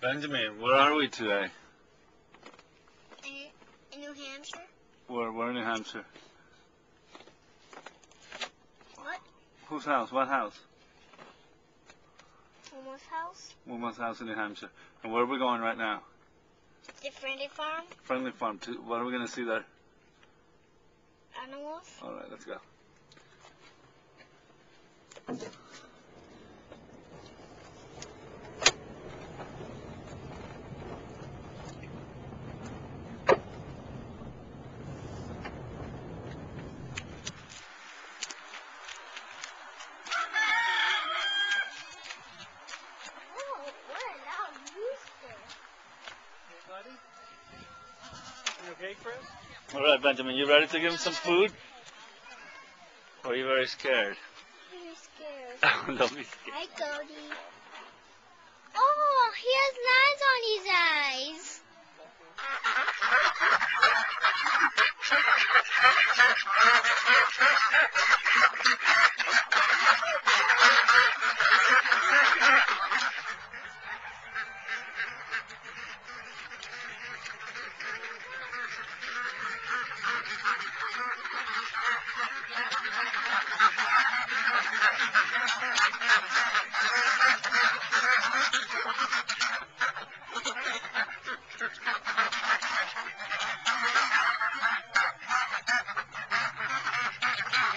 Benjamin, where are we today? In New Hampshire. We're in New Hampshire. What? Whose house? What house? Momo's house. Momo's house in New Hampshire. And where are we going right now? The Friendly Farm. Friendly Farm. What are we going to see there? Animals. All right, let's go. You okay, Chris? All right, Benjamin, you ready to give him some food? Or are you very scared? I'm scared. Don't be scared. Hi, Cody. Oh, he has lines on his eyes.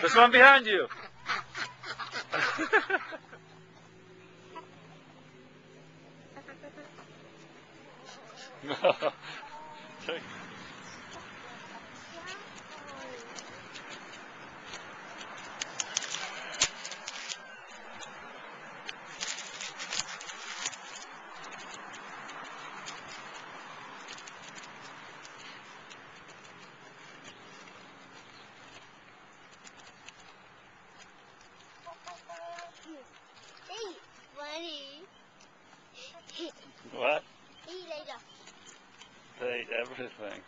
There's one behind you. No. Hey, buddy. What? Hey, later. They ate everything.